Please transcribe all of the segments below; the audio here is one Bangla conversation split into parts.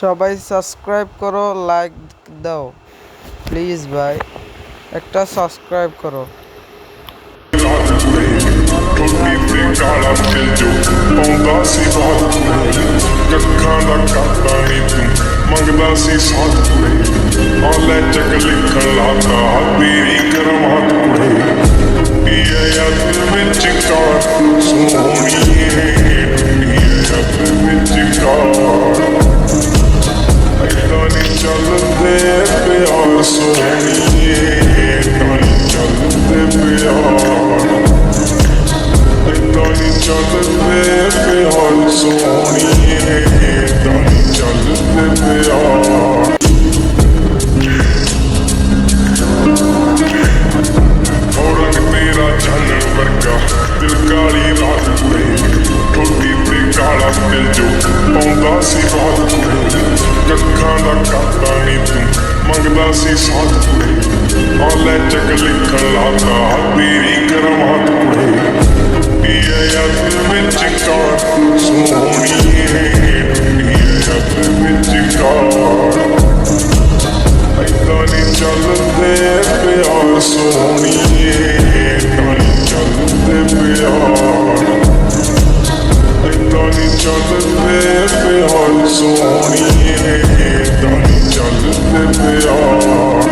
সবাই সাবস্ক্রাইব করো, লাইক দাও প্লিজ ভাই, একটা সাবস্ক্রাইব করো। ਠੋਡੀ ਤੇ ਕਾਲਾ ਦਿਲ ਜੋ ਪਾਉਂਦਾ ਸੀ ਬਾਤ ਕੁੜੇ ਕੱਖਾਂ ਦਾ ਕਾਤਾ ਨੀ ਤੂੰ ਮੰਗਦਾ ਸੀ ਸਾਥ ਕੁੜੇ ਆ ਲੈ ਚੱਕ ਲਿਖਣ ਲਾਤਾ ਤੇਰੀ ਕਰਮਾਤ ਕੁੜੇ ਟੁੱਟੀਏ ਯਾਦ ਵਿੱਚ ਕਾਰ ਸੋਹਣੀਏ ਟੁੱਟੀਏ ਯਾਦ ਵਿੱਚ ਕਾਰ ਐਦਾਂ ਨੀ ਚੱਲਦੇ ਪਿਆਰ ਸੋਹਣੀਏ ਐਦਾਂ ਨੀ ਚੱਲਦੇ ਪਿਆਰ Dani ਚੱਲਦੇ ਪਿਆਰ ਸੋਹਣੀਏ Dani ਚੱਲਦੇ ਪਿਆਰ ਰੰਗ ਤੇਰਾ ਚਾਨਣ ਵਰਗਾ ਦਿਲ ਕਾਲੀ ਰਾਤ ਕੁੜੇ ਠੋਡੀ ਤੇ ਕਾਲਾ ਦਿਲ ਜੋ ਪਾਉਂਦਾ ਸੀ ਬਾਤ ਕੁੜੇ ਕੱਖਾਂ ਦਾ ਕਾਤਾ ਨੀ ਤੂੰ ਮੰਗਦਾ ਸੀ ਸਾਥ ਕੁੜੇ ਆ ਲੈ ਚੱਕ ਲਿਖਣ ਲਾਤਾ ਤੇਰੀ ਕਰਮਾਤ ਕੁੜੇ ਯਾਦ ਵਿੱਚ ਕਾਰ ਸੋਹਣੀਏ ਯਾਦ ਵਿੱਚ ਕਾਰ ਐਦਾਂ ਨੀ ਚੱਲਦੇ ਪਿਆਰ ਸੋਹਣੀਏ ਐਦਾਂ ਨੀ ਚੱਲਦੇ ਪਿਆਰ ਐਦਾਂ ਨੀ ਚੱਲਦੇ ਪਿਆਰ ਸੋਹਣੀਏ ਐਦਾਂ ਨੀ ਚੱਲਦੇ ਪਿਆਰ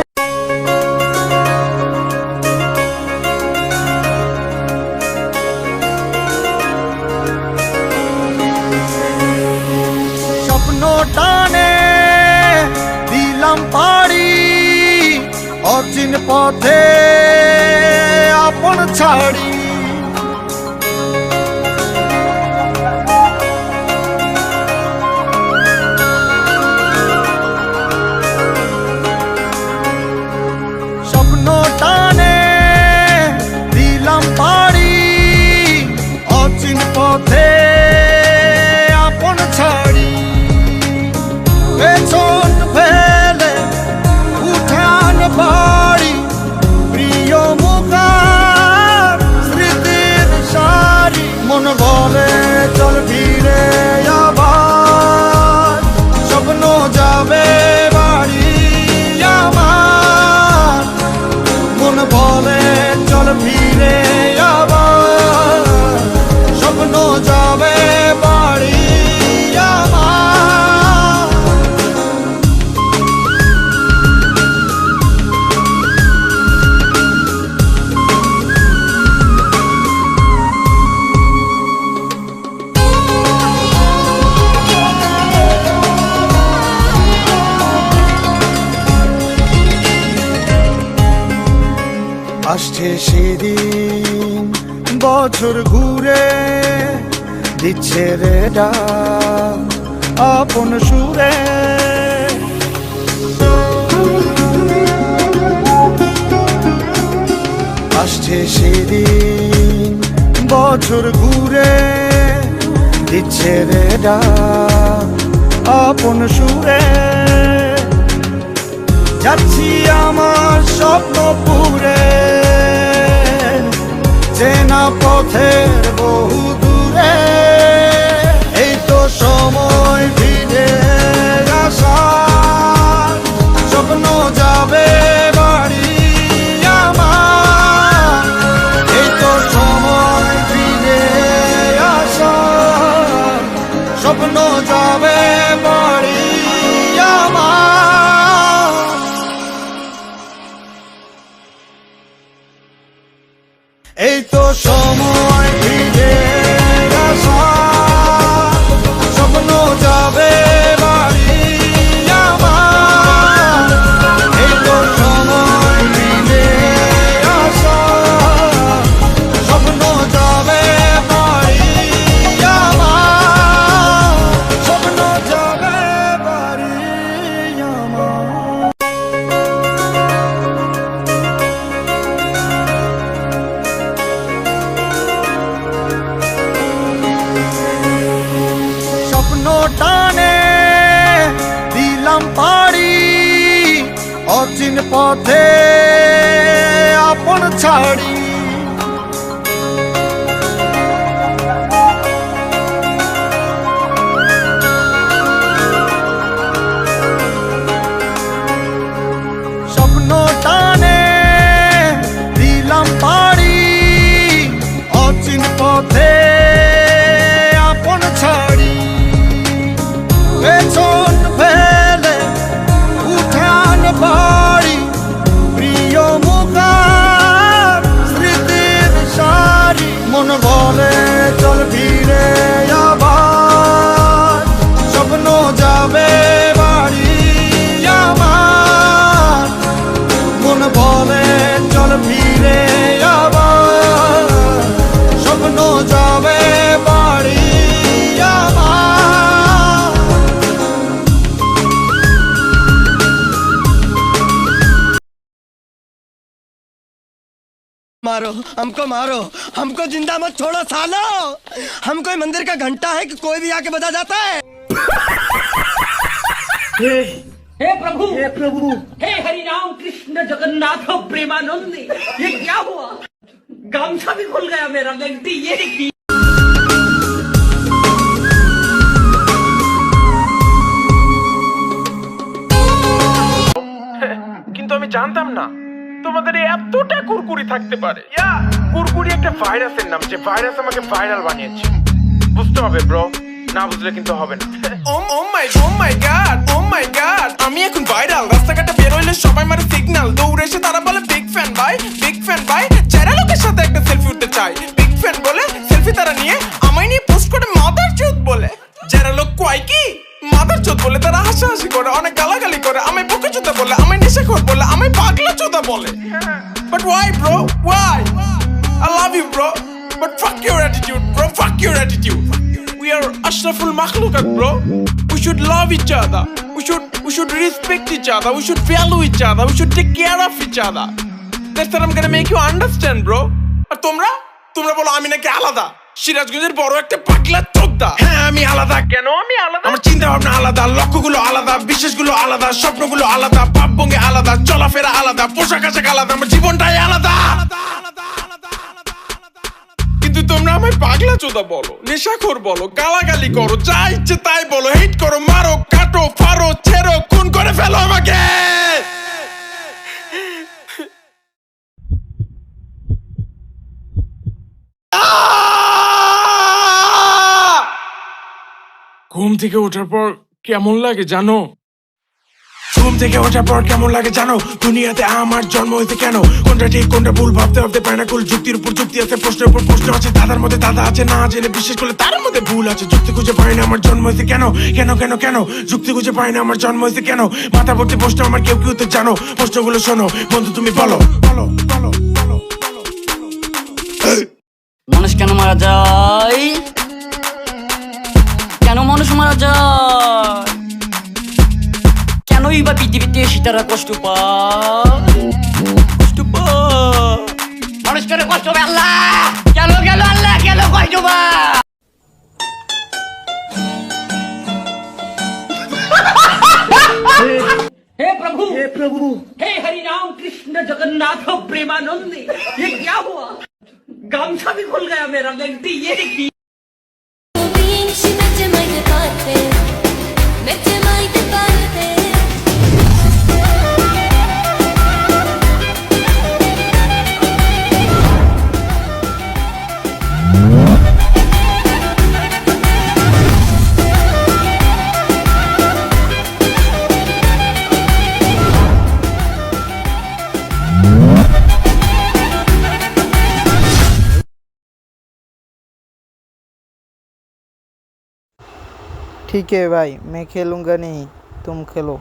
টানে দিলাম পাড়ি অচিন পথে আপন ছাড়ি স্বপ্ন টানে দিলাম পাড়ি অচিন পথে আপন ছাড়ি পেছন ফেলে উঠান বাড়ি প্রিয় মুখার স্মৃতির সারি মন বলে চল ফিরে আবার স্বপ্ন যাবে বাড়ি আমার মন বলে চল ফিরে আবার স্বপ্ন যাবে বাড়ি আসছে সেদিন বছর ঘুরে দিচ্ছে রে ডাক আপন সুরে আসছে সেদিন বছর ঘুরে দিচ্ছে রে ডাক আপন সুরে যাচ্ছি আমার স্বপ্ন পুরে চেনা পথের বহু দূরে এই তো সময় ফিরে আসার স্বপ্ন যাবে বাড়ি আমার এই তো সময় ফিরে আসার স্বপ্ন যাবে বাড়ি আমার এই তো সময় ফিরে আসার স্বপ্ন যাবে বাড়ি আমার এই তো সময় ফিরে আসার স্বপ্ন যাবে বাড়ি আমার স্বপ্ন যাবে বাড়ি আমার টানে দিলাম পাড়ি অচিন পথে আপন ছাড়ি পেছন ফেলে উঠান বাড়ি প্রিয় মুখার স্মৃতির সারি মন বলে চল ফিরে আবার স্বপ্ন যাবে বাড়ি আমার মন বলে চল ফিরে আবার স্বপ্ন যাবে বাড়ি আমার मारो हमको जिंदा मत छोड़ो सालो हम कोई मंदिर का घंटा है कि कोई भी आके बजा जाता है हे प्रभु हे हरि राम कृष्ण जगन्नाथ प्रेमानंद ये क्या हुआ गामछा भी खुल गया मेरा गलती ये देखिए কিন্তু আমি জানতাম না তোমাদের এতটা কুরকুরি থাকতে পারে। কুরকুরি একটা ভাইরাসের নাম, যে ভাইরাস আমাকে ভাইরাল বানিয়েছে। বুঝতে হবে ব্রো, না বুঝলে কিন্তু হবে না। ও মাই গড, আমি এখন ভাইরাল। রাস্তাঘাটে বের হইলে সবাই মারে সিগন্যাল, দৌড়ে এসে তারা বলে বিগ ফ্যান ভাই। যারা লোকের সাথে একটা সেলফি উঠতে চাই, বিগ ফ্যান বলে সেলফি তারা নিয়ে আমায় নিয়ে পোস্ট করে মাদার চোদ বলে। যারা লোক কয় কি মাদার চোদ বলে, তারা হাসাহাসি করে, অনেক গালাগালি করে, আমায় বকে চোদা বলে, আমায় নেশাখোর বলে, আমায় পাগলা চোদা বলে। But why bro? Why? I love you bro, but fuck your attitude bro, fuck your attitude. We are ashraful makhluqat bro. We should love each other. We should respect each other. We should value each other. We should take care of each other. That's what I'm gonna make you understand bro. আর তোমরা বলো আমি নাকি আলাদা, সিরাজগঞ্জের বড় একটা পাগলা চোদা। হ্যাঁ আমি আলাদা। কেন আমি আলাদা? আমার চিন্তা ভাবনা আলাদা, লক্ষ্যগুলো আলাদা, বিশ্বাসগুলো আলাদা, স্বপ্নগুলো আলাদা, ভাবভঙ্গি আলাদা, চলাফেরা আলাদা, পোশাক আশাক আলাদা, আমার জীবনটাই আলাদা। কিন্তু তোমরা আমায় পাগলা চোদা বলো, নেশাখোর বলো, গালাগালি করো, যা ইচ্ছে তাই বলো, হেট করো, মারো, কাটো, ফারো, ছেড়ো, খুন করে ফেলো আমাকে। ঘুম থেকে ওঠার পর কেমন লাগে জানো? দুনিয়াতে আমার জন্ম হয়েছে কেন? কোনটা ঠিক কোনটা ভুল ভাবতে ভাবতে পায় না কুল। যুক্তির উপর যুক্তি আছে, প্রশ্নের উপর প্রশ্ন আছে, দাদার মধ্যে দাদা আছে, না জেনে বিশ্বাস করলে তার মধ্যে ভুল আছে। যুক্তি খুঁজে পাই না আমার জন্ম হয়েছে কেন? কেন যুক্তি খুঁজে পাই না আমার জন্ম হয়েছে কেন? মাথা ভর্তি প্রশ্ন আমার, কেউ তো জানো প্রশ্নগুলো। শোনো বন্ধু তুমি বলো। মানুষ কেন মারা যায়? কেন মানুষ মারা যায়? কেনই বা পৃথিবীতে সীতারা কষ্ট পায়? মানুষ কেন কষ্ট পায়? আল্লাহ কেন গেল? আল্লাহ কেন কষ্ট পায়? हे प्रभु हे हरि राम कृष्ण जगन्नाथ प्रेमानंद ये क्या हुआ गामछा भी खुल गया मेरा गलती ये देखिए ठीक है भाई, मैं खेलूंगा नहीं, तुम खेलो।